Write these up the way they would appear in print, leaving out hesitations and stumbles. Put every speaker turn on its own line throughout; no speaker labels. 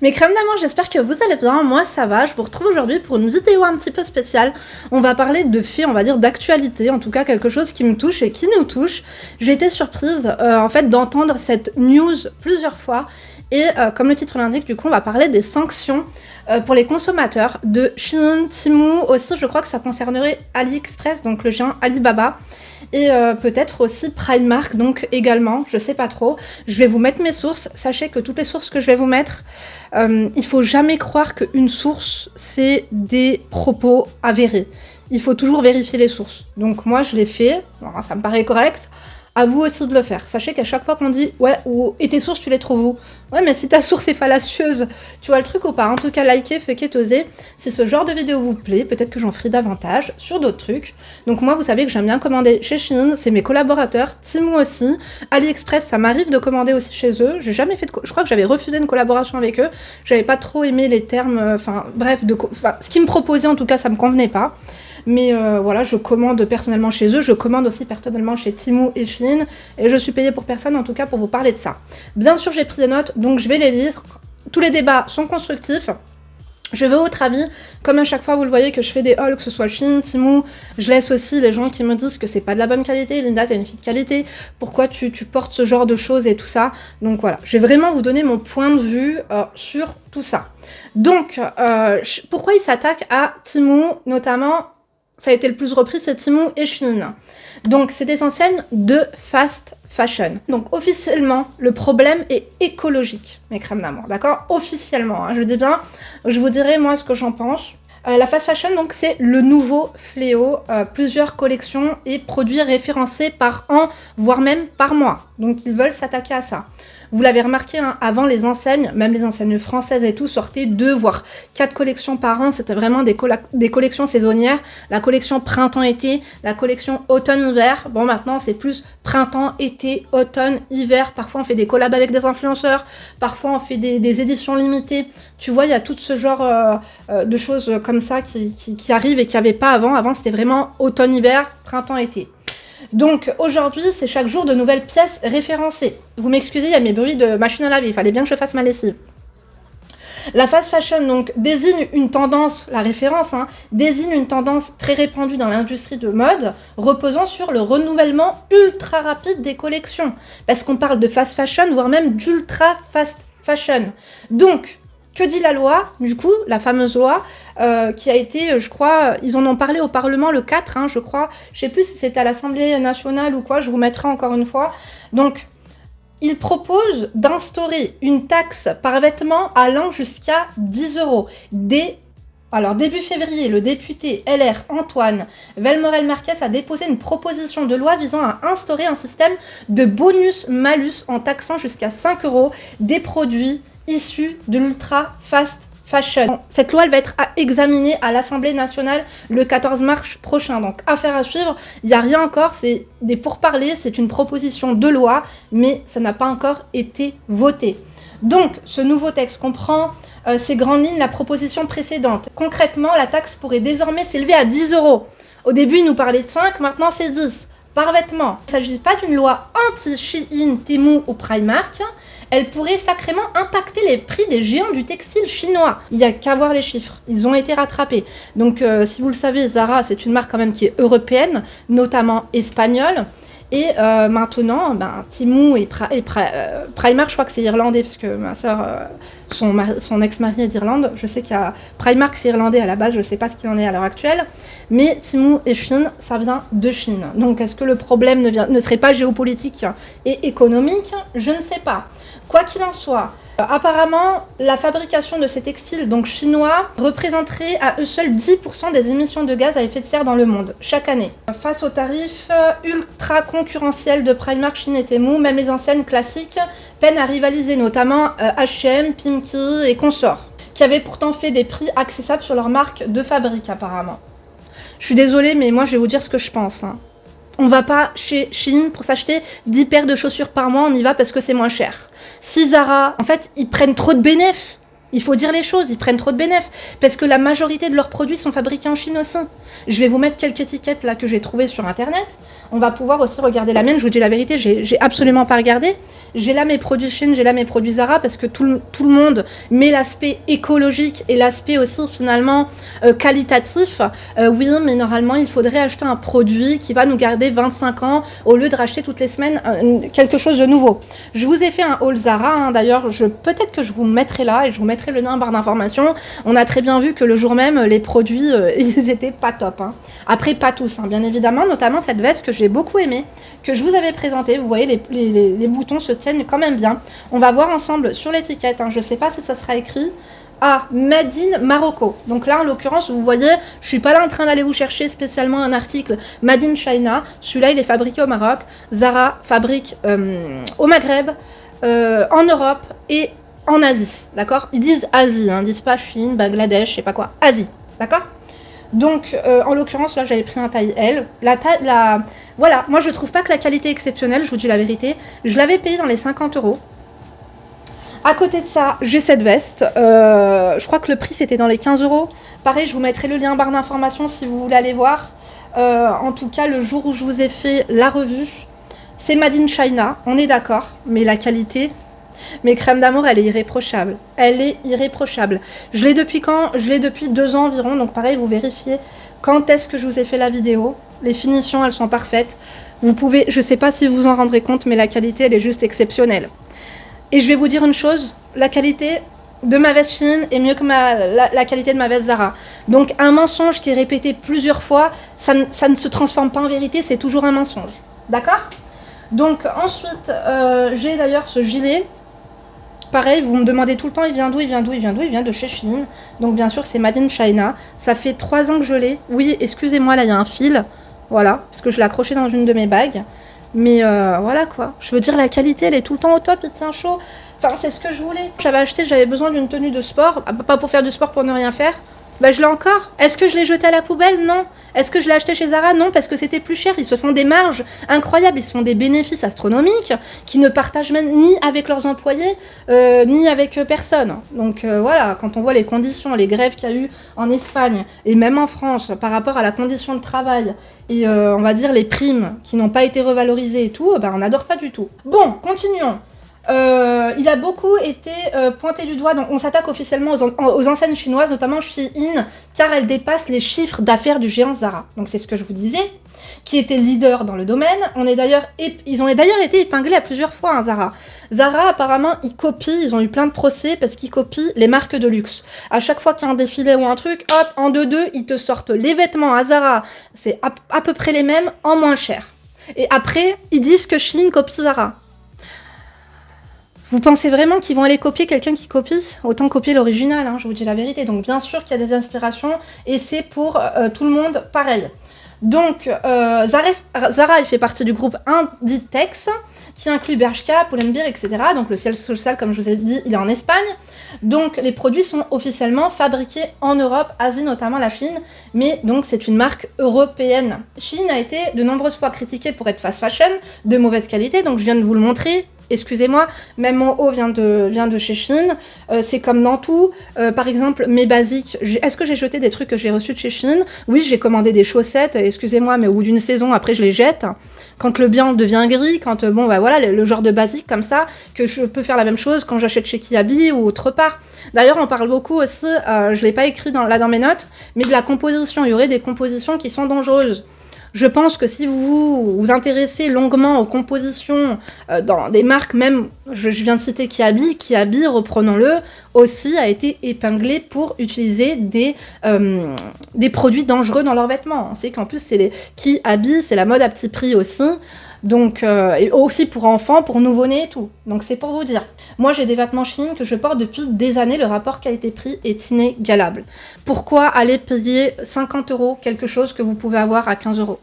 Mes crèmes d'amour, j'espère que vous allez bien, moi ça va, je vous retrouve aujourd'hui pour une vidéo un petit peu spéciale. On va parler de faits, on va dire d'actualité, en tout cas quelque chose qui me touche et qui nous touche. J'ai été surprise en fait d'entendre cette news plusieurs fois et comme le titre l'indique, du coup on va parler des sanctions pour les consommateurs de Shein, Temu, aussi je crois que ça concernerait AliExpress, donc le géant Alibaba. Et peut-être aussi Primark, donc également, je sais pas trop. Je vais vous mettre mes sources, sachez que toutes les sources que je vais vous mettre, il faut jamais croire qu'une source, c'est des propos avérés. Il faut toujours vérifier les sources. Donc moi, je l'ai fait, alors, ça me paraît correct. À vous aussi de le faire. Sachez qu'à chaque fois qu'on dit « Ouais, et tes sources, tu les trouves où ?» Ouais, mais si ta source est fallacieuse, tu vois le truc ou pas? En tout cas, likez, fuckez, osez. Si ce genre de vidéo vous plaît, peut-être que j'en ferai davantage sur d'autres trucs. Donc moi, vous savez que j'aime bien commander chez Shein, c'est mes collaborateurs, Temu aussi. AliExpress, ça m'arrive de commander aussi chez eux. J'ai jamais fait de... Je crois que j'avais refusé une collaboration avec eux. J'avais pas trop aimé les termes, bref, ce qu'ils me proposaient, en tout cas, ça me convenait pas. Mais voilà, je commande personnellement chez eux, je commande aussi personnellement chez Temu et Shein, et je suis payée pour personne en tout cas pour vous parler de ça. Bien sûr, j'ai pris des notes, donc je vais les lire. Tous les débats sont constructifs. Je veux votre avis, comme à chaque fois vous le voyez que je fais des hauls, que ce soit Shein, Temu, je laisse aussi les gens qui me disent que c'est pas de la bonne qualité, Linda t'as une fille de qualité, pourquoi tu portes ce genre de choses et tout ça. Donc voilà, je vais vraiment vous donner mon point de vue sur tout ça. Donc, pourquoi ils s'attaquent à Temu, notamment, ça a été le plus repris, c'est Temu et Shein. Donc, c'est des enseignes de fast fashion. Donc, officiellement, le problème est écologique, mes crèmes d'amour, d'accord? Officiellement, hein, je dis bien, je vous dirai, moi, ce que j'en pense. La fast fashion, donc, c'est le nouveau fléau. Plusieurs collections et produits référencés par an, voire même par mois. Donc, ils veulent s'attaquer à ça. Vous l'avez remarqué, hein, avant les enseignes, même les enseignes françaises et tout, sortaient 2 voire 4 collections par an. C'était vraiment des collections saisonnières. La collection printemps-été, la collection automne-hiver. Bon, maintenant, c'est plus printemps, été, automne, hiver. Parfois, on fait des collabs avec des influenceurs. Parfois, on fait des éditions limitées. Tu vois, il y a tout ce genre de choses comme ça qui arrivent et qu'il n'y avait pas avant. Avant, c'était vraiment automne-hiver, printemps-été. Donc aujourd'hui, c'est chaque jour de nouvelles pièces référencées. Vous m'excusez, il y a mes bruits de machine à laver, il fallait bien que je fasse ma lessive. La fast fashion donc désigne une tendance, la référence, hein, désigne une tendance très répandue dans l'industrie de mode, reposant sur le renouvellement ultra rapide des collections. Parce qu'on parle de fast fashion, voire même d'ultra fast fashion. Donc, que dit la loi, du coup, la fameuse loi, qui a été, je crois, ils en ont parlé au Parlement le 4, hein, je crois, je sais plus si c'était à l'Assemblée nationale ou quoi, je vous mettrai encore une fois. Donc, ils proposent d'instaurer une taxe par vêtement allant jusqu'à 10 €. Alors, début février, le député LR Antoine Velmorel-Marquez a déposé une proposition de loi visant à instaurer un système de bonus-malus en taxant jusqu'à 5 € des produits issus de l'ultra fast fashion. Cette loi, elle va être examinée à l'Assemblée nationale le 14 mars prochain. Donc, affaire à suivre. Il n'y a rien encore, c'est des pourparlers, c'est une proposition de loi, mais ça n'a pas encore été voté. Donc, ce nouveau texte comprend ces grandes lignes, la proposition précédente. Concrètement, la taxe pourrait désormais s'élever à 10 €. Au début, il nous parlait de 5, maintenant c'est 10. Par vêtement. Il ne s'agit pas d'une loi anti-Shein, Temu ou Primark. Elle pourrait sacrément impacter les prix des géants du textile chinois. Il n'y a qu'à voir les chiffres, ils ont été rattrapés. Donc si vous le savez, Zara, c'est une marque quand même qui est européenne, notamment espagnole. Et maintenant, Temu et Primark, je crois que c'est irlandais, parce que ma soeur, son ex-mari est d'Irlande. Je sais qu'il y a Primark, c'est irlandais à la base, je ne sais pas ce qu'il en est à l'heure actuelle. Mais Temu et Shein, ça vient de Chine. Donc est-ce que le problème ne serait pas géopolitique et économique? Je ne sais pas. Quoi qu'il en soit, apparemment, la fabrication de ces textiles donc chinois représenterait à eux seuls 10% des émissions de gaz à effet de serre dans le monde, chaque année. Face aux tarifs ultra concurrentiels de Primark, Shein et Temu, même les enseignes classiques peinent à rivaliser, notamment H&M, Pimki et consorts, qui avaient pourtant fait des prix accessibles sur leur marque de fabrique apparemment. Je suis désolée, mais moi je vais vous dire ce que je pense. Hein. On va pas chez Shein pour s'acheter 10 paires de chaussures par mois, on y va parce que c'est moins cher. Si Zara, en fait, ils prennent trop de bénéfices. Il faut dire les choses, ils prennent trop de bénéfices. Parce que la majorité de leurs produits sont fabriqués en Chine aussi. Je vais vous mettre quelques étiquettes là que j'ai trouvées sur internet. On va pouvoir aussi regarder la mienne, je vous dis la vérité, j'ai absolument pas regardé. J'ai là mes produits Shein, j'ai là mes produits Zara, parce que tout le monde met l'aspect écologique et l'aspect aussi finalement qualitatif. Oui, mais normalement, il faudrait acheter un produit qui va nous garder 25 ans au lieu de racheter toutes les semaines quelque chose de nouveau. Je vous ai fait un haul Zara, hein, d'ailleurs, peut-être que je vous mettrai là et je vous mettrai le lien en barre d'information. On a très bien vu que le jour même, les produits, ils étaient pas top. Hein. Après, pas tous, hein, bien évidemment, notamment cette veste que j'ai beaucoup aimée, que je vous avais présentée. Vous voyez, les boutons se tiennent quand même bien. On va voir ensemble sur l'étiquette, hein, je sais pas si ça sera écrit. Ah, Made in Morocco. Donc là, en l'occurrence, vous voyez, je suis pas là en train d'aller vous chercher spécialement un article Made in China. Celui-là, il est fabriqué au Maroc. Zara fabrique au Maghreb, en Europe et en Asie. D'accord? Ils disent Asie, hein, ils disent pas Chine, Bangladesh, je sais pas quoi. Asie. D'accord? Donc, en l'occurrence, là, j'avais pris un taille L. Voilà, moi, je trouve pas que la qualité est exceptionnelle, je vous dis la vérité. Je l'avais payé dans les 50 €. À côté de ça, j'ai cette veste. Je crois que le prix, c'était dans les 15 €. Pareil, je vous mettrai le lien en barre d'informations si vous voulez aller voir. En tout cas, le jour où je vous ai fait la revue, c'est Made in China, on est d'accord. Mais la qualité, mes crèmes d'amour, elle est irréprochable. Elle est irréprochable. Je l'ai depuis quand? Je l'ai depuis 2 ans environ. Donc pareil, vous vérifiez quand est-ce que je vous ai fait la vidéo. Les finitions, elles sont parfaites. Vous pouvez, je sais pas si vous vous en rendrez compte, mais la qualité, elle est juste exceptionnelle. Et je vais vous dire une chose, la qualité de ma veste Shein est mieux que la qualité de ma veste Zara. Donc un mensonge qui est répété plusieurs fois, ça ne se transforme pas en vérité, c'est toujours un mensonge. D'accord? Donc ensuite, j'ai d'ailleurs ce gilet. Pareil, vous me demandez tout le temps, il vient d'où, il vient d'où, il vient d'où, il vient de chez Shein. Donc bien sûr, c'est Made in China. Ça fait 3 ans que je l'ai. Oui, excusez-moi, là, il y a un fil. Voilà, parce que je l'ai accroché dans une de mes bagues. Mais voilà quoi, je veux dire la qualité elle est tout le temps au top, il tient chaud. Enfin c'est ce que je voulais. J'avais besoin d'une tenue de sport, pas pour faire du sport pour ne rien faire. Bah je l'ai encore. Est-ce que je l'ai jeté à la poubelle? Non. Est-ce que je l'ai acheté chez Zara? Non, parce que c'était plus cher. Ils se font des marges incroyables, ils se font des bénéfices astronomiques qui ne partagent même ni avec leurs employés, ni avec personne. Donc voilà, quand on voit les conditions, les grèves qu'il y a eu en Espagne et même en France par rapport à la condition de travail et on va dire les primes qui n'ont pas été revalorisées et tout, bah on n'adore pas du tout. Bon, continuons. Il a beaucoup été pointé du doigt, donc on s'attaque officiellement aux enseignes chinoises, notamment Shein, car elles dépassent les chiffres d'affaires du géant Zara. Donc c'est ce que je vous disais, qui était leader dans le domaine. Ils ont d'ailleurs été épinglés à plusieurs fois, hein, Zara. Zara, apparemment, ils copient, ils ont eu plein de procès parce qu'ils copient les marques de luxe. À chaque fois qu'il y a un défilé ou un truc, hop, en 2-2, ils te sortent les vêtements à Zara. C'est à peu près les mêmes, en moins cher. Et après, ils disent que Shein copie Zara. Vous pensez vraiment qu'ils vont aller copier quelqu'un qui copie? Autant copier l'original, hein, je vous dis la vérité. Donc bien sûr qu'il y a des inspirations et c'est pour tout le monde pareil. Donc Zara, il fait partie du groupe Inditex qui inclut Bershka, Pull&Bear, etc. Donc le siège social, comme je vous ai dit, il est en Espagne. Donc les produits sont officiellement fabriqués en Europe, Asie, notamment la Chine. Mais donc c'est une marque européenne. Shein a été de nombreuses fois critiquée pour être fast fashion, de mauvaise qualité. Donc je viens de vous le montrer. Excusez-moi, même mon haut vient de chez Shein. C'est comme dans tout. Par exemple, mes basiques. Est-ce que j'ai jeté des trucs que j'ai reçus de chez Shein? Oui, j'ai commandé des chaussettes. Excusez-moi, mais au bout d'une saison, après, je les jette. Quand le blanc devient gris, quand, bon, bah voilà, le genre de basique comme ça, que je peux faire la même chose quand j'achète chez Kiabi ou autre part. D'ailleurs, on parle beaucoup aussi, je l'ai pas écrit dans mes notes, mais de la composition. Il y aurait des compositions qui sont dangereuses. Je pense que si vous vous intéressez longuement aux compositions dans des marques, même, je viens de citer Kiabi, reprenons-le, aussi a été épinglé pour utiliser des produits dangereux dans leurs vêtements. On sait qu'en plus, Kiabi, c'est la mode à petit prix aussi. Donc, et aussi pour enfants, pour nouveau-nés et tout. Donc c'est pour vous dire. Moi j'ai des vêtements Shein que je porte depuis des années, le rapport qualité-prix est inégalable. Pourquoi aller payer 50 € quelque chose que vous pouvez avoir à 15 €?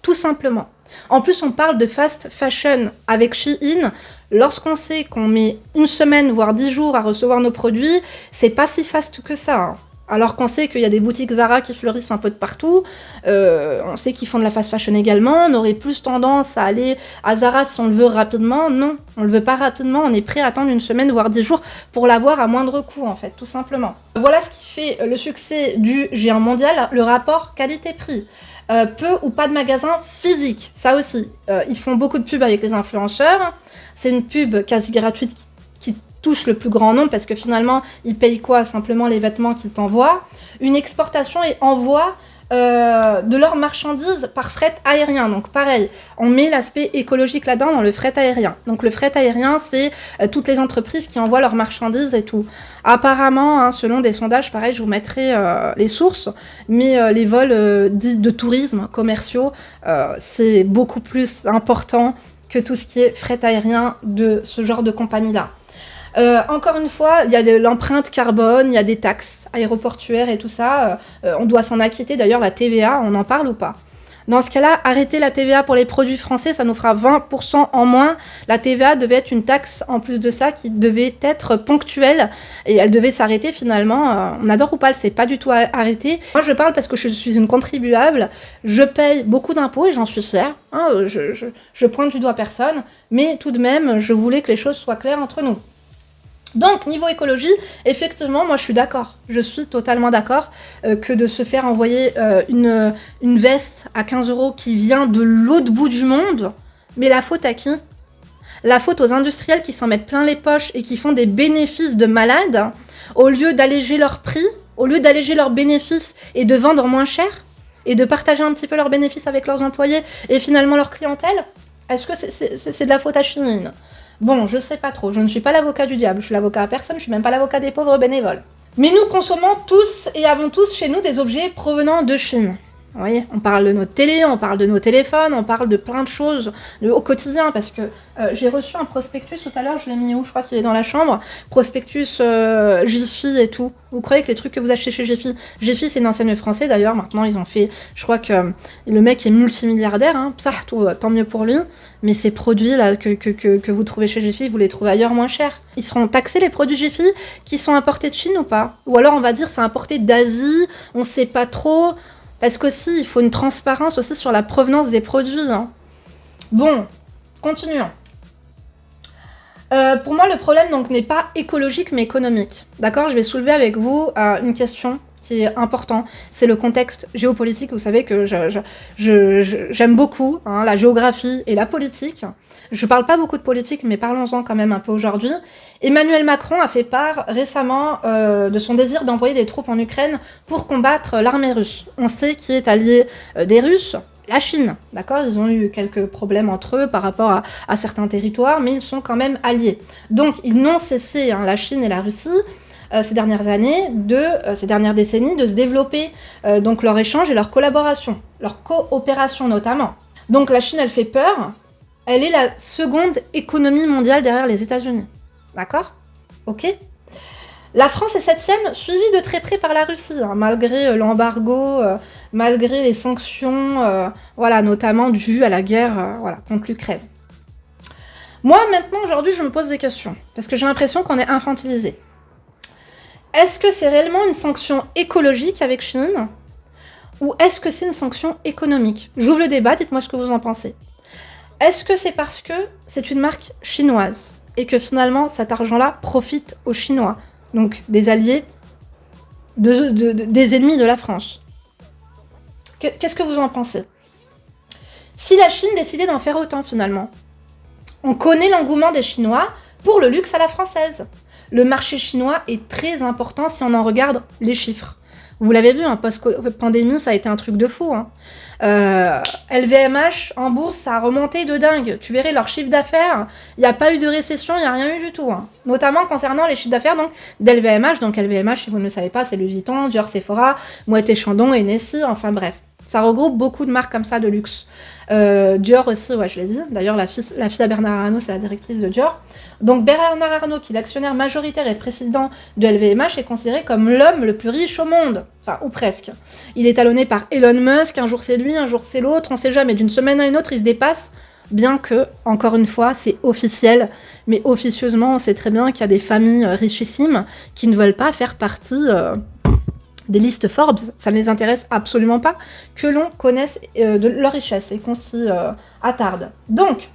Tout simplement. En plus on parle de fast fashion avec Shein. Lorsqu'on sait qu'on met 1 semaine, voire 10 jours à recevoir nos produits, c'est pas si fast que ça, hein. Alors qu'on sait qu'il y a des boutiques Zara qui fleurissent un peu de partout, on sait qu'ils font de la fast fashion également, on aurait plus tendance à aller à Zara si on le veut rapidement. Non, on le veut pas rapidement, on est prêt à attendre 1 semaine, voire 10 jours pour l'avoir à moindre coût en fait, tout simplement. Voilà ce qui fait le succès du géant mondial, le rapport qualité-prix. peu ou pas de magasins physiques, ça aussi. Ils font beaucoup de pubs avec les influenceurs. C'est une pub quasi gratuite qui touche le plus grand nombre parce que finalement, ils payent quoi? Simplement les vêtements qu'ils t'envoient. Une exportation et envoi de leurs marchandises par fret aérien. Donc pareil, on met l'aspect écologique là-dedans dans le fret aérien. Donc le fret aérien, c'est toutes les entreprises qui envoient leurs marchandises et tout. Apparemment, hein, selon des sondages, pareil, je vous mettrai les sources, mais les vols dits de tourisme commerciaux, c'est beaucoup plus important que tout ce qui est fret aérien de ce genre de compagnie-là. Encore une fois, il y a de l'empreinte carbone, il y a des taxes aéroportuaires et tout ça. On doit s'en acquitter. D'ailleurs, la TVA, on en parle ou pas? Dans ce cas-là, arrêter la TVA pour les produits français, ça nous fera 20% en moins. La TVA devait être une taxe en plus de ça qui devait être ponctuelle et elle devait s'arrêter finalement. On adore ou pas, elle s'est pas du tout arrêtée. Moi, je parle parce que je suis une contribuable. Je paye beaucoup d'impôts et j'en suis fière. Hein, je pointe du doigt personne, mais tout de même, je voulais que les choses soient claires entre nous. Donc, niveau écologie, effectivement, moi je suis d'accord. Je suis totalement d'accord que de se faire envoyer une veste à 15 € qui vient de l'autre bout du monde, mais la faute à qui? La faute aux industriels qui s'en mettent plein les poches et qui font des bénéfices de malades, au lieu d'alléger leur prix, au lieu d'alléger leurs bénéfices et de vendre moins cher, et de partager un petit peu leurs bénéfices avec leurs employés et finalement leur clientèle. Est-ce que c'est de la faute à Chine? Bon, je sais pas trop, je ne suis pas l'avocat du diable, je suis l'avocat à personne, je suis même pas l'avocat des pauvres bénévoles. Mais nous consommons tous et avons tous chez nous des objets provenant de Chine. Vous voyez, on parle de notre télé, on parle de nos téléphones, on parle de plein de choses au quotidien, parce que j'ai reçu un prospectus tout à l'heure, je l'ai mis où? Je crois qu'il est dans la chambre. Prospectus Jiffy et tout. Vous croyez que les trucs que vous achetez chez Jiffy, Jiffy c'est une ancienne français d'ailleurs, maintenant ils ont fait, je crois que le mec est multimilliardaire, hein, ça, tant mieux pour lui, mais ces produits là que vous trouvez chez Jiffy, vous les trouvez ailleurs moins chers. Ils seront taxés les produits Jiffy qui sont importés de Chine ou pas? Ou alors on va dire c'est importé d'Asie, on sait pas trop. Parce qu'aussi, il faut une transparence aussi sur la provenance des produits. Hein. Bon, continuons. Pour moi, le problème donc n'est pas écologique mais économique. D'accord? Je vais soulever avec vous une question qui est importante. C'est le contexte géopolitique. Vous savez que j'aime beaucoup hein, la géographie et la politique. Je parle pas beaucoup de politique, mais parlons-en quand même un peu aujourd'hui. Emmanuel Macron a fait part récemment de son désir d'envoyer des troupes en Ukraine pour combattre l'armée russe. On sait qui est allié des Russes, la Chine, d'accord? Ils ont eu quelques problèmes entre eux par rapport à certains territoires, mais ils sont quand même alliés. Donc ils n'ont cessé, hein, la Chine et la Russie, ces dernières années, ces dernières décennies, de se développer donc leur échange et leur collaboration, leur coopération notamment. Donc la Chine, elle fait peur. Elle est la seconde économie mondiale derrière les États-Unis. D'accord? Ok? La France est 7e, suivie de très près par la Russie, hein, malgré l'embargo, malgré les sanctions, voilà, notamment dues à la guerre voilà, contre l'Ukraine. Moi, maintenant, aujourd'hui, je me pose des questions, parce que j'ai l'impression qu'on est infantilisé. Est-ce que c'est réellement une sanction écologique avec Chine? Ou est-ce que c'est une sanction économique? J'ouvre le débat, dites-moi ce que vous en pensez. Est-ce que c'est parce que c'est une marque chinoise et que finalement cet argent-là profite aux Chinois, donc des alliés, des ennemis de la France? Qu'est-ce que vous en pensez? Si la Chine décidait d'en faire autant finalement, on connaît l'engouement des Chinois pour le luxe à la française. Le marché chinois est très important si on en regarde les chiffres. Vous l'avez vu, hein, post-pandémie, ça a été un truc de fou. Hein. LVMH, en bourse, ça a remonté de dingue. Tu verrais leur chiffre d'affaires, il n'y a pas eu de récession, il n'y a rien eu du tout. Hein. Notamment concernant les chiffres d'affaires d'LVMH. Donc LVMH, si vous ne le savez pas, c'est Louis Vuitton, Dior, Sephora, Moët & Chandon, Hennessy, enfin bref. Ça regroupe beaucoup de marques comme ça de luxe. Dior aussi, ouais, je l'ai dit. D'ailleurs, la fille à Bernard Arnault, c'est la directrice de Dior. Donc Bernard Arnault, qui est l'actionnaire majoritaire et président de LVMH, est considéré comme l'homme le plus riche au monde. Enfin, ou presque. Il est talonné par Elon Musk, un jour c'est lui, un jour c'est l'autre, on sait jamais. D'une semaine à une autre, il se dépasse, bien que, encore une fois, c'est officiel. Mais officieusement, on sait très bien qu'il y a des familles richissimes qui ne veulent pas faire partie des listes Forbes. Ça ne les intéresse absolument pas que l'on connaisse de leur richesse et qu'on s'y attarde. Donc,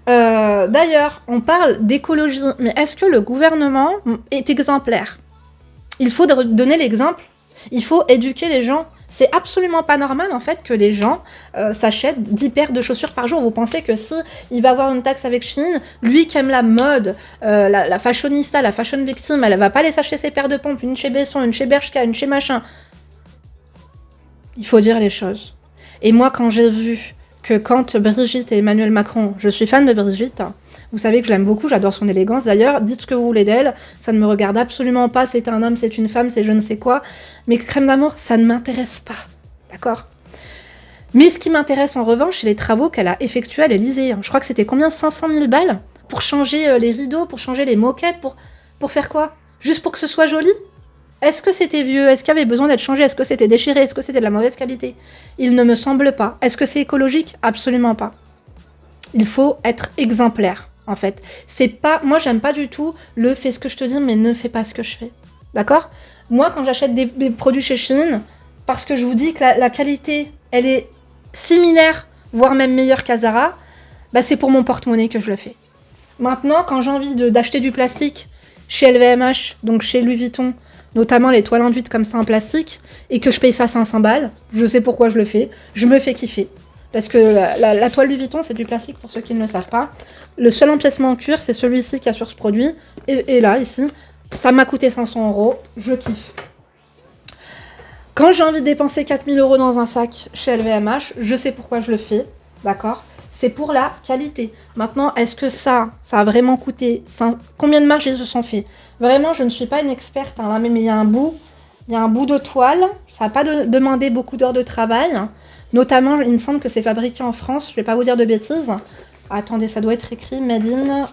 d'ailleurs, on parle d'écologie, mais est-ce que le gouvernement est exemplaire? Il faut donner l'exemple, il faut éduquer les gens C'est absolument pas normal en fait que les gens s'achètent 10 paires de chaussures par jour. Vous pensez que si il va avoir une taxe avec Shein, lui qui aime la mode, la fashionista, la fashion victime, elle va pas aller s'acheter ses paires de pompes, une chez Besson, une chez Bershka, une chez machin. Il faut dire les choses. Et moi, quand j'ai vu que quand Brigitte et Emmanuel Macron, je suis fan de Brigitte, vous savez que je l'aime beaucoup, j'adore son élégance d'ailleurs, dites ce que vous voulez d'elle, ça ne me regarde absolument pas, c'est un homme, c'est une femme, c'est je ne sais quoi, mais Crème d'amour, ça ne m'intéresse pas, d'accord? Mais ce qui m'intéresse en revanche, c'est les travaux qu'elle a effectués à l'Elysée. Je crois que c'était combien? 500 000 balles pour changer les rideaux, pour changer les moquettes, pour faire quoi? Juste pour que ce soit joli? Est-ce que c'était vieux? Est-ce qu'il y avait besoin d'être changé? Est-ce que c'était déchiré? Est-ce que c'était de la mauvaise qualité? Il ne me semble pas. Est-ce que c'est écologique? Absolument pas. Il faut être exemplaire, en fait. C'est pas... Moi, j'aime pas du tout le « fais ce que je te dis, mais ne fais pas ce que je fais ». D'accord? Moi, quand j'achète des produits chez Shein, parce que je vous dis que la qualité, elle est similaire, voire même meilleure qu'à Zara, bah, c'est pour mon porte-monnaie que je le fais. Maintenant, quand j'ai envie d'acheter du plastique chez LVMH, donc chez Louis Vuitton, notamment les toiles enduites comme ça en plastique, et que je paye ça 500 balles, je sais pourquoi je le fais, je me fais kiffer. Parce que la toile Louis Vuitton, c'est du plastique pour ceux qui ne le savent pas. Le seul empiècement en cuir, c'est celui-ci qu'il y a sur ce produit. Et là, ici, ça m'a coûté 500 €, je kiffe. Quand j'ai envie de dépenser 4000 € dans un sac chez LVMH, je sais pourquoi je le fais, d'accord? C'est pour la qualité. Maintenant, est-ce que ça a vraiment coûté combien de marges ils se sont fait? Vraiment, je ne suis pas une experte, hein, là, mais il y a un bout de toile, ça n'a pas demandé beaucoup d'heures de travail. Notamment, il me semble que c'est fabriqué en France, je vais pas vous dire de bêtises. Attendez, ça doit être écrit Made in...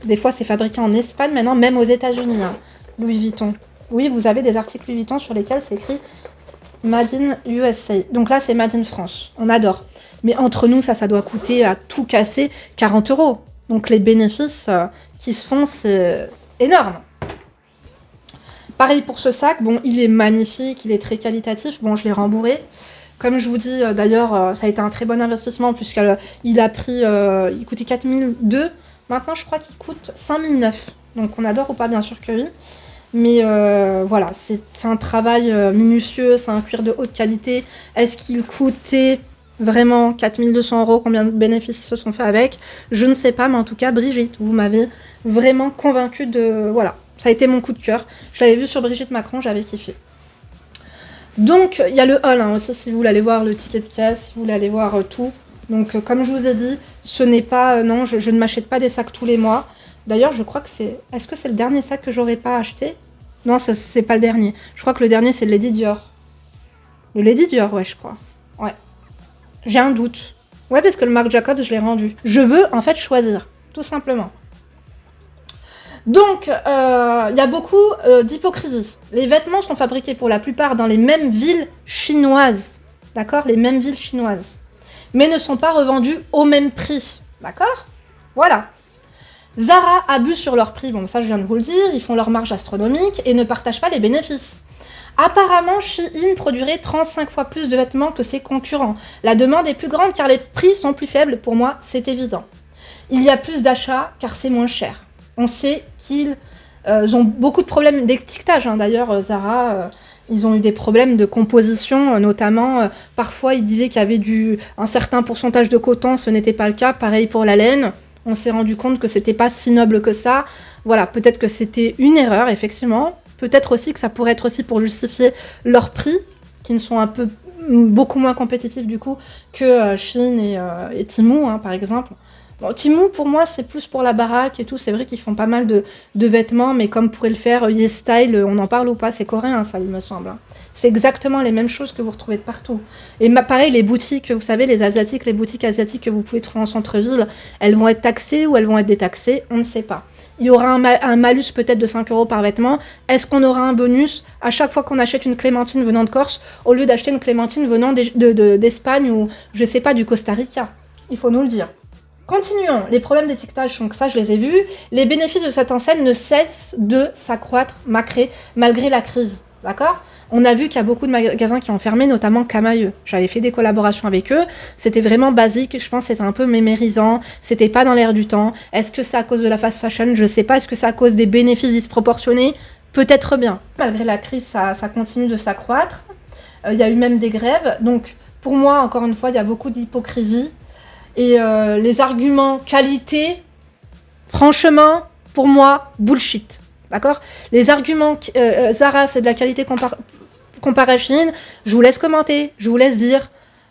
Des fois, c'est fabriqué en Espagne, maintenant, même aux États-Unis, hein, Louis Vuitton. Oui, vous avez des articles Louis Vuitton sur lesquels c'est écrit Made in USA. Donc là, c'est Made in France. On adore. Mais entre nous, ça doit coûter à tout casser 40 €. Donc les bénéfices qui se font, c'est énorme. Pareil pour ce sac. Bon, il est magnifique, il est très qualitatif. Bon, je l'ai rembourré. Comme je vous dis, d'ailleurs, ça a été un très bon investissement puisqu'il a pris... il coûtait 4002. Maintenant, je crois qu'il coûte 5009. Donc on adore ou pas, bien sûr que oui. Mais voilà, c'est un travail minutieux, c'est un cuir de haute qualité. Est-ce qu'il coûtait vraiment 4200 €? Combien de bénéfices se sont faits avec? Je ne sais pas, mais en tout cas, Brigitte, vous m'avez vraiment convaincue de... Voilà, ça a été mon coup de cœur. Je l'avais vu sur Brigitte Macron, j'avais kiffé. Donc, il y a le haul hein, aussi, si vous voulez aller voir le ticket de caisse, si vous voulez aller voir tout. Donc, comme je vous ai dit, ce n'est pas... non, je ne m'achète pas des sacs tous les mois. D'ailleurs, je crois que c'est... Est-ce que c'est le dernier sac que j'aurais pas acheté? Non, c'est pas le dernier. Je crois que le dernier, c'est le Lady Dior. Le Lady Dior, ouais, je crois. Ouais. J'ai un doute. Ouais, parce que le Marc Jacobs, je l'ai rendu. Je veux, en fait, choisir. Tout simplement. Donc, il y a beaucoup d'hypocrisie. Les vêtements sont fabriqués pour la plupart dans les mêmes villes chinoises. D'accord? Les mêmes villes chinoises. Mais ne sont pas revendus au même prix. D'accord? Voilà. Zara abuse sur leur prix, bon ça je viens de vous le dire, ils font leur marge astronomique et ne partagent pas les bénéfices. Apparemment, Shein produirait 35 fois plus de vêtements que ses concurrents. La demande est plus grande car les prix sont plus faibles, pour moi c'est évident. Il y a plus d'achats car c'est moins cher. On sait qu'ils ont beaucoup de problèmes d'étiquetage, hein. D'ailleurs Zara... ils ont eu des problèmes de composition, notamment, parfois ils disaient qu'il y avait un certain pourcentage de coton, ce n'était pas le cas, pareil pour la laine. On s'est rendu compte que c'était pas si noble que ça. Voilà, peut-être que c'était une erreur, effectivement. Peut-être aussi que ça pourrait être aussi pour justifier leurs prix, qui ne sont beaucoup moins compétitifs du coup que Shein et Temu, hein, par exemple. Bon, Temu, pour moi, c'est plus pour la baraque et tout. C'est vrai qu'ils font pas mal de vêtements, mais comme pourrait le faire YesStyle, on en parle ou pas, c'est coréen, ça, il me semble. Hein. C'est exactement les mêmes choses que vous retrouvez de partout. Et pareil, les boutiques, vous savez, les boutiques asiatiques que vous pouvez trouver en centre-ville, elles vont être taxées ou elles vont être détaxées, on ne sait pas. Il y aura un malus peut-être de 5 € par vêtement. Est-ce qu'on aura un bonus à chaque fois qu'on achète une clémentine venant de Corse, au lieu d'acheter une clémentine venant d'Espagne ou, je sais pas, du Costa Rica? Il faut nous le dire. Continuons. Les problèmes d'étiquetage, donc ça, je les ai vus. Les bénéfices de cette enseigne ne cessent de s'accroître malgré la crise. D'accord? On a vu qu'il y a beaucoup de magasins qui ont fermé, notamment Camaïeu. J'avais fait des collaborations avec eux. C'était vraiment basique. Je pense que c'était un peu mémérisant. C'était pas dans l'air du temps. Est-ce que c'est à cause de la fast fashion? Je sais pas. Est-ce que c'est à cause des bénéfices disproportionnés? Peut-être bien. Malgré la crise, ça continue de s'accroître. Il y a eu même des grèves. Donc, pour moi, encore une fois, il y a beaucoup d'hypocrisie. Et les arguments qualité, franchement, pour moi, bullshit. D'accord? Les arguments Zara, c'est de la qualité comparée à Shein, je vous laisse commenter, je vous laisse dire,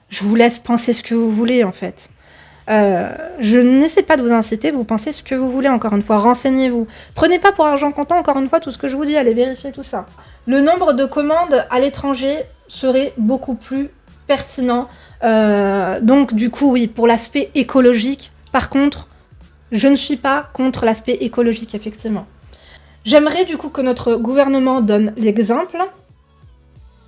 je vous laisse penser ce que vous voulez, en fait. Je n'essaie pas de vous inciter, vous pensez ce que vous voulez, encore une fois, renseignez-vous. Prenez pas pour argent comptant, encore une fois, tout ce que je vous dis, allez vérifier tout ça. Le nombre de commandes à l'étranger serait beaucoup plus pertinent. Donc, du coup, oui, pour l'aspect écologique, par contre, je ne suis pas contre l'aspect écologique, effectivement. J'aimerais, du coup, que notre gouvernement donne l'exemple,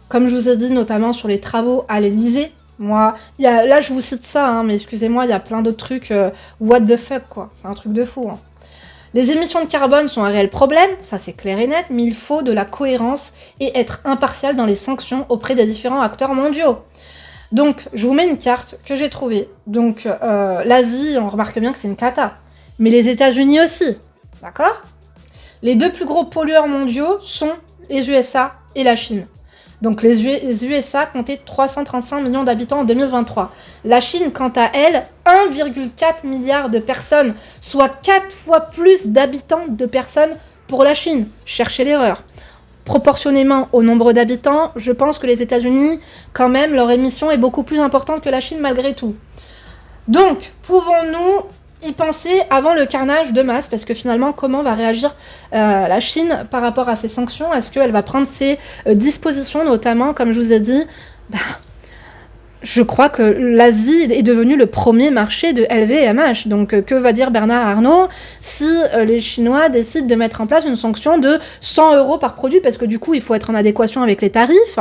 comme je vous ai dit, notamment sur les travaux à l'Élysée. Moi, là, je vous cite ça, hein, mais excusez-moi, il y a plein d'autres trucs, what the fuck, quoi. C'est un truc de fou, hein. Les émissions de carbone sont un réel problème, ça c'est clair et net, mais il faut de la cohérence et être impartial dans les sanctions auprès des différents acteurs mondiaux. Donc, je vous mets une carte que j'ai trouvée. Donc, l'Asie, on remarque bien que c'est une cata. Mais les États-Unis aussi, d'accord? Les deux plus gros pollueurs mondiaux sont les USA et la Chine. Donc les USA comptaient 335 millions d'habitants en 2023. La Chine, quant à elle, 1,4 milliard de personnes, soit 4 fois plus d'habitants de personnes pour la Chine. Cherchez l'erreur. Proportionnellement au nombre d'habitants, je pense que les États-Unis, quand même, leur émission est beaucoup plus importante que la Chine malgré tout. Donc, pouvons-nous y penser avant le carnage de masse, parce que finalement, comment va réagir la Chine par rapport à ces sanctions? Est-ce qu'elle va prendre ses dispositions, notamment, comme je vous ai dit, je crois que l'Asie est devenue le premier marché de LVMH. Donc, que va dire Bernard Arnault si les Chinois décident de mettre en place une sanction de 100 € par produit, parce que du coup, il faut être en adéquation avec les tarifs.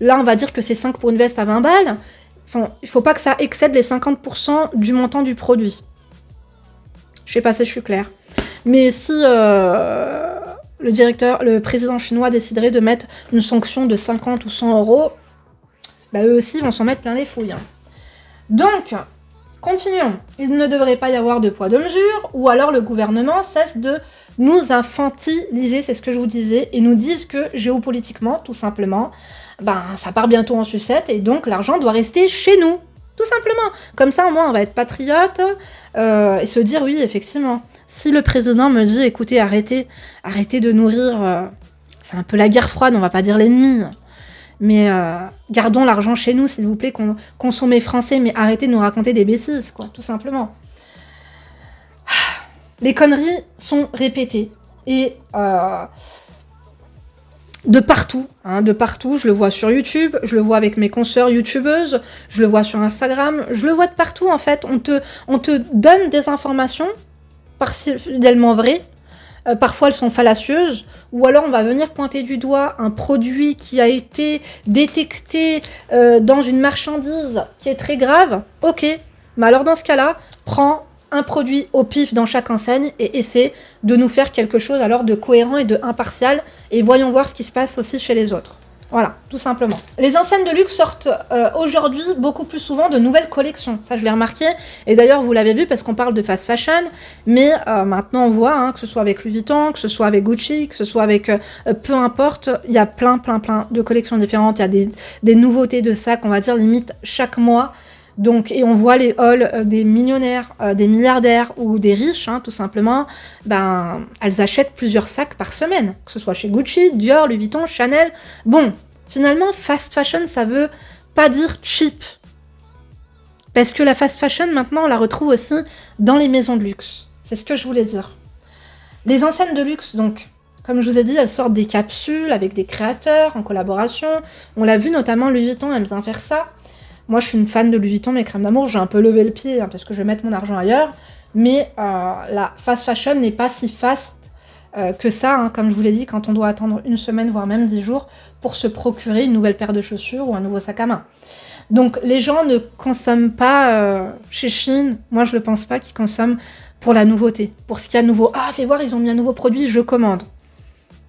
Là, on va dire que c'est 5 pour une veste à 20 balles. Enfin, il ne faut pas que ça excède les 50% du montant du produit. Je sais pas si je suis claire. Mais si le président chinois déciderait de mettre une sanction de 50 ou 100 €, eux aussi vont s'en mettre plein les fouilles. Donc, continuons. Il ne devrait pas y avoir de poids de mesure, ou alors le gouvernement cesse de nous infantiliser, c'est ce que je vous disais, et nous disent que géopolitiquement, tout simplement, ça part bientôt en sucette, et donc l'argent doit rester chez nous. Tout simplement. Comme ça, au moins, on va être patriote et se dire, oui, effectivement, si le président me dit, écoutez, arrêtez de nourrir... c'est un peu la guerre froide, on va pas dire l'ennemi. Mais gardons l'argent chez nous, s'il vous plaît, consommez français, mais arrêtez de nous raconter des bêtises, quoi, tout simplement. Les conneries sont répétées. Et... de partout, je le vois sur YouTube, je le vois avec mes consoeurs youtubeuses, je le vois sur Instagram, je le vois de partout en fait. On te donne des informations partiellement vraies, parfois elles sont fallacieuses, ou alors on va venir pointer du doigt un produit qui a été détecté dans une marchandise qui est très grave. Ok, mais alors dans ce cas-là, prends un produit au pif dans chaque enseigne et essaie de nous faire quelque chose alors de cohérent et de impartial, et voyons voir ce qui se passe aussi chez les autres. Voilà, tout simplement. Les enseignes de luxe sortent aujourd'hui beaucoup plus souvent de nouvelles collections. Ça, je l'ai remarqué. Et d'ailleurs, vous l'avez vu parce qu'on parle de fast fashion. Mais maintenant, on voit que ce soit avec Louis Vuitton, que ce soit avec Gucci, que ce soit avec... peu importe, il y a plein de collections différentes. Il y a des nouveautés de sacs, on va dire, limite chaque mois. Donc, et on voit les hauls des millionnaires, des milliardaires ou des riches, tout simplement, elles achètent plusieurs sacs par semaine, que ce soit chez Gucci, Dior, Louis Vuitton, Chanel. Bon, finalement, fast fashion, ça veut pas dire cheap. Parce que la fast fashion, maintenant, on la retrouve aussi dans les maisons de luxe. C'est ce que je voulais dire. Les enseignes de luxe, donc, comme je vous ai dit, elles sortent des capsules avec des créateurs en collaboration. On l'a vu notamment, Louis Vuitton aime bien faire ça. Moi, je suis une fan de Louis Vuitton, mes crèmes d'amour. J'ai un peu levé le pied parce que je vais mettre mon argent ailleurs. Mais la fast fashion n'est pas si fast que ça. Comme je vous l'ai dit, quand on doit attendre une semaine, voire même 10 jours, pour se procurer une nouvelle paire de chaussures ou un nouveau sac à main. Donc, les gens ne consomment pas chez Shein. Moi, je ne pense pas qu'ils consomment pour la nouveauté. Pour ce qu'il y a de nouveau. Ah, fais voir, ils ont mis un nouveau produit, je commande.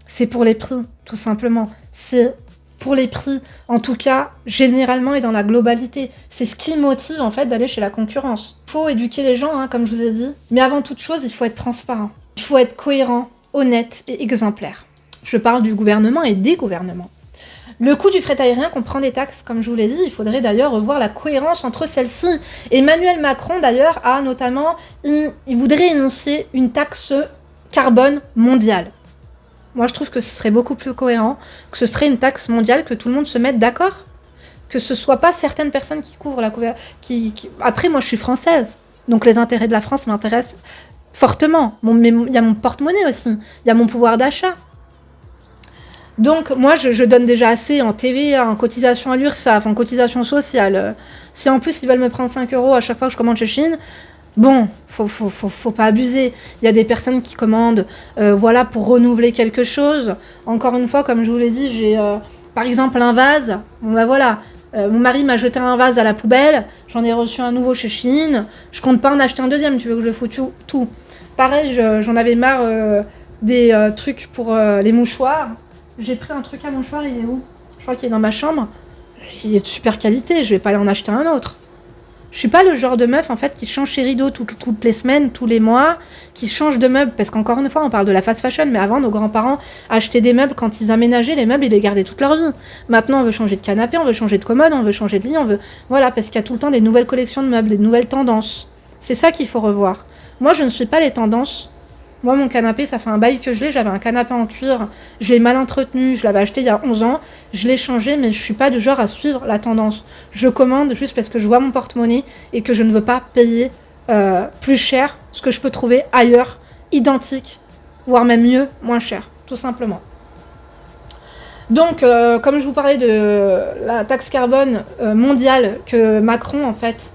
C'est pour les prix, tout simplement. C'est pour les prix, en tout cas, généralement et dans la globalité. C'est ce qui motive, en fait, d'aller chez la concurrence. Il faut éduquer les gens, comme je vous ai dit. Mais avant toute chose, il faut être transparent. Il faut être cohérent, honnête et exemplaire. Je parle du gouvernement et des gouvernements. Le coût du fret aérien comprend des taxes, comme je vous l'ai dit. Il faudrait d'ailleurs revoir la cohérence entre celles-ci. Emmanuel Macron, d'ailleurs, a notamment... Il voudrait initier une taxe carbone mondiale. Moi, je trouve que ce serait beaucoup plus cohérent, que ce serait une taxe mondiale, que tout le monde se mette d'accord. Que ce soit pas certaines personnes qui couvrent la couverture... Après, moi, je suis française. Donc, les intérêts de la France m'intéressent fortement. Mais il y a mon porte-monnaie aussi. Il y a mon pouvoir d'achat. Donc, moi, je donne déjà assez en TVA, en cotisation à l'URSSAF, en cotisation sociale. Si en plus, ils veulent me prendre 5 € à chaque fois que je commande chez Chine, bon, faut pas abuser. Il y a des personnes qui commandent, voilà, pour renouveler quelque chose. Encore une fois, comme je vous l'ai dit, j'ai, par exemple, un vase. Bon, ben voilà. Mon mari m'a jeté un vase à la poubelle. J'en ai reçu un nouveau chez Chine. Je compte pas en acheter un deuxième. Tu veux que je foute tout. Pareil, j'en avais marre des trucs pour les mouchoirs. J'ai pris un truc à mouchoir, il est où? Je crois qu'il est dans ma chambre. Il est de super qualité, je vais pas aller en acheter un autre. Je suis pas le genre de meuf, en fait, qui change ses rideaux toutes les semaines, tous les mois, qui change de meubles, parce qu'encore une fois, on parle de la fast fashion, mais avant, nos grands-parents achetaient des meubles quand ils aménageaient, les meubles, ils les gardaient toute leur vie. Maintenant, on veut changer de canapé, on veut changer de commode, on veut changer de lit, on veut... Voilà, parce qu'il y a tout le temps des nouvelles collections de meubles, des nouvelles tendances. C'est ça qu'il faut revoir. Moi, je ne suis pas les tendances. Moi, mon canapé, ça fait un bail que je l'ai. J'avais un canapé en cuir. Je l'ai mal entretenu. Je l'avais acheté il y a 11 ans. Je l'ai changé, mais je suis pas du genre à suivre la tendance. Je commande juste parce que je vois mon porte-monnaie et que je ne veux pas payer plus cher ce que je peux trouver ailleurs, identique, voire même mieux, moins cher, tout simplement. Donc, comme je vous parlais de la taxe carbone mondiale que Macron, en fait...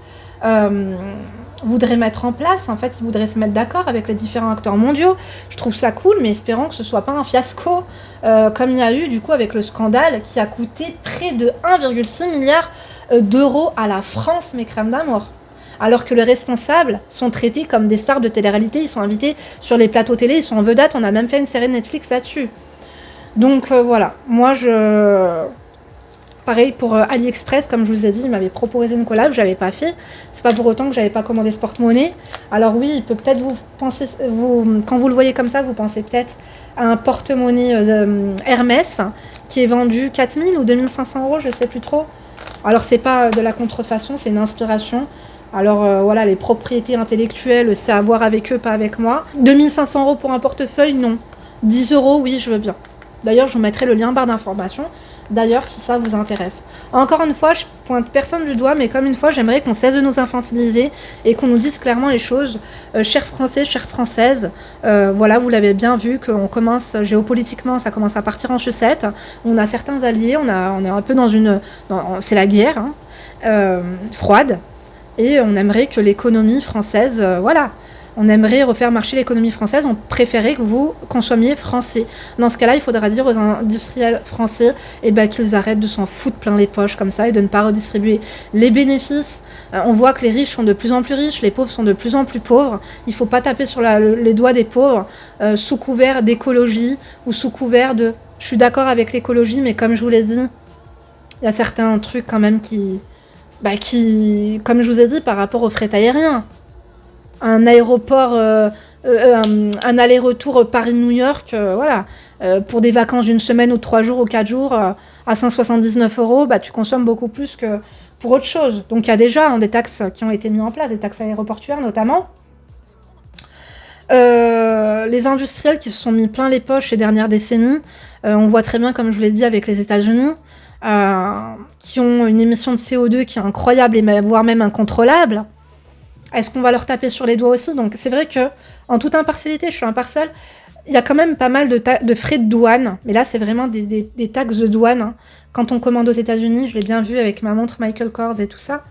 voudrait mettre en place, en fait, il voudrait se mettre d'accord avec les différents acteurs mondiaux. Je trouve ça cool, mais espérons que ce soit pas un fiasco, comme il y a eu, du coup, avec le scandale qui a coûté près de 1,6 milliard d'euros à la France, mes crèmes d'amour. Alors que les responsables sont traités comme des stars de télé-réalité, ils sont invités sur les plateaux télé, ils sont en vedette, on a même fait une série de Netflix là-dessus. Donc, voilà, moi, Pareil pour AliExpress, comme je vous ai dit, il m'avait proposé une collab, je l'avais pas fait. C'est pas pour autant que j'avais pas commandé ce porte-monnaie. Alors oui, il peut peut-être vous penser, quand vous le voyez comme ça, vous pensez peut-être à un porte-monnaie Hermès qui est vendu 4000 ou 2500 €, je sais plus trop. Alors c'est pas de la contrefaçon, c'est une inspiration. Alors voilà, les propriétés intellectuelles, c'est à voir avec eux, pas avec moi. 2500 € pour un portefeuille, non. 10 €, oui, je veux bien. D'ailleurs, je vous mettrai le lien en barre d'informations. D'ailleurs, si ça vous intéresse. Encore une fois, je pointe personne du doigt, mais comme une fois, j'aimerais qu'on cesse de nous infantiliser et qu'on nous dise clairement les choses. Chers Français, chères Françaises, voilà, vous l'avez bien vu, qu'on commence, géopolitiquement, ça commence à partir en sucette. On a certains alliés, on est un peu c'est la guerre, froide, et on aimerait que l'économie française, voilà... On aimerait refaire marcher l'économie française, on préférait que vous consommiez français. Dans ce cas-là, il faudra dire aux industriels français qu'ils arrêtent de s'en foutre plein les poches comme ça et de ne pas redistribuer les bénéfices. On voit que les riches sont de plus en plus riches, les pauvres sont de plus en plus pauvres. Il ne faut pas taper sur les doigts des pauvres sous couvert d'écologie ou sous couvert de... Je suis d'accord avec l'écologie, mais comme je vous l'ai dit, il y a certains trucs quand même qui, comme je vous ai dit, par rapport au fret aérien. Un aéroport, un aller-retour Paris-New York, voilà, pour des vacances d'une semaine ou de 3 jours ou 4 jours à 179 €, tu consommes beaucoup plus que pour autre chose. Donc il y a déjà des taxes qui ont été mises en place, des taxes aéroportuaires notamment. Les industriels qui se sont mis plein les poches ces dernières décennies, on voit très bien, comme je vous l'ai dit, avec les États-Unis, qui ont une émission de CO2 qui est incroyable et voire même incontrôlable. Est-ce qu'on va leur taper sur les doigts aussi? Donc c'est vrai que, en toute impartialité, je suis impartiale, il y a quand même pas mal de frais de douane, mais là c'est vraiment des taxes de douane. Hein. Quand on commande aux États-Unis, je l'ai bien vu avec ma montre Michael Kors et tout ça,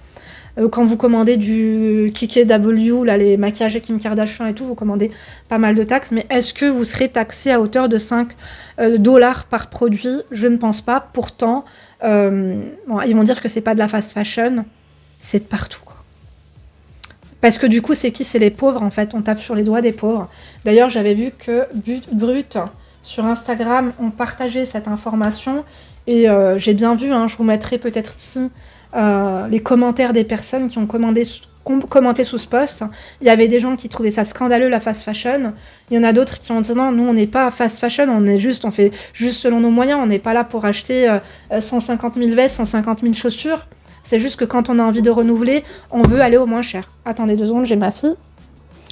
quand vous commandez du KKW, là, les maquillages Kim Kardashian et tout, vous commandez pas mal de taxes, mais est-ce que vous serez taxé à hauteur de 5 $ par produit? Je ne pense pas. Pourtant, ils vont dire que c'est pas de la fast fashion, c'est de partout. Parce que du coup, c'est qui? C'est les pauvres, en fait. On tape sur les doigts des pauvres. D'ailleurs, j'avais vu que Brut, sur Instagram, ont partagé cette information. Et j'ai bien vu, je vous mettrai peut-être ici les commentaires des personnes qui ont commandé commenté sous ce post. Il y avait des gens qui trouvaient ça scandaleux, la fast fashion. Il y en a d'autres qui ont dit non, nous on n'est pas fast fashion, on fait juste selon nos moyens, on n'est pas là pour acheter 150 000 vestes, 150 000 chaussures. C'est juste que quand on a envie de renouveler, on veut aller au moins cher. Attendez 2 secondes, j'ai ma fille.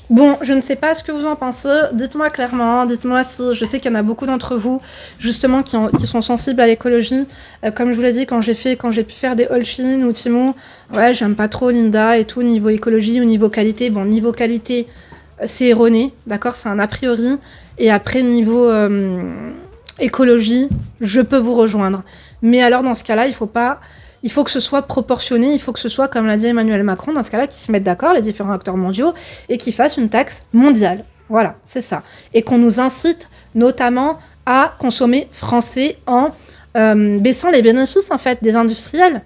Bon, je ne sais pas ce que vous en pensez, dites-moi clairement, dites-moi si, je sais qu'il y en a beaucoup d'entre vous, justement, qui sont sensibles à l'écologie. Comme je vous l'ai dit, quand j'ai pu faire des haul Shein ou Temu, ouais, j'aime pas trop Linda et tout, niveau écologie ou niveau qualité. Bon, niveau qualité, c'est erroné, d'accord, c'est un a priori. Et après, niveau écologie, je peux vous rejoindre. Mais alors, dans ce cas-là, il faut que ce soit proportionné, il faut que ce soit, comme l'a dit Emmanuel Macron, dans ce cas-là, qu'ils se mettent d'accord, les différents acteurs mondiaux, et qu'ils fassent une taxe mondiale. Voilà, c'est ça. Et qu'on nous incite notamment à consommer français en baissant les bénéfices, en fait, des industriels.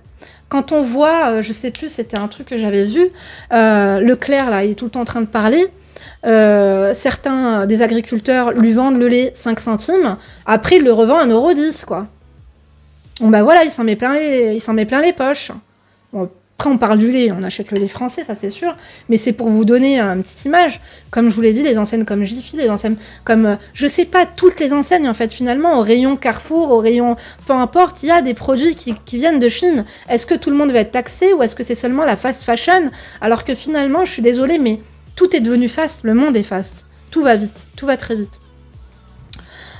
Quand on voit, je sais plus, c'était un truc que j'avais vu, Leclerc, là, il est tout le temps en train de parler, certains des agriculteurs lui vendent le lait 5 centimes, après il le revend à 1,10 €, quoi. Bon bah voilà, il s'en met plein les poches. Bon, après on parle du lait, on achète le lait français, ça c'est sûr, mais c'est pour vous donner une petite image. Comme je vous l'ai dit, les enseignes comme Jiffy, les enseignes comme, je sais pas, toutes les enseignes en fait finalement, au rayon Carrefour, au rayon, peu importe, il y a des produits qui viennent de Chine. Est-ce que tout le monde va être taxé ou est-ce que c'est seulement la fast fashion? Alors que finalement, je suis désolée, mais tout est devenu fast, le monde est fast. Tout va vite, tout va très vite.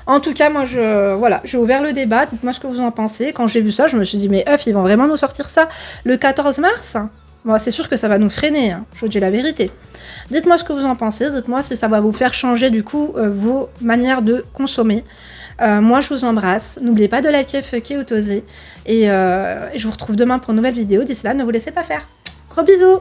En tout cas, moi, j'ai ouvert le débat. Dites-moi ce que vous en pensez. Quand j'ai vu ça, je me suis dit, mais ils vont vraiment nous sortir ça le 14 mars? Bon, c'est sûr que ça va nous freiner, hein. Je vous dis la vérité. Dites-moi ce que vous en pensez. Dites-moi si ça va vous faire changer, du coup, vos manières de consommer. Moi, je vous embrasse. N'oubliez pas de liker, fucker ou toser. Et je vous retrouve demain pour une nouvelle vidéo. D'ici là, ne vous laissez pas faire. Gros bisous!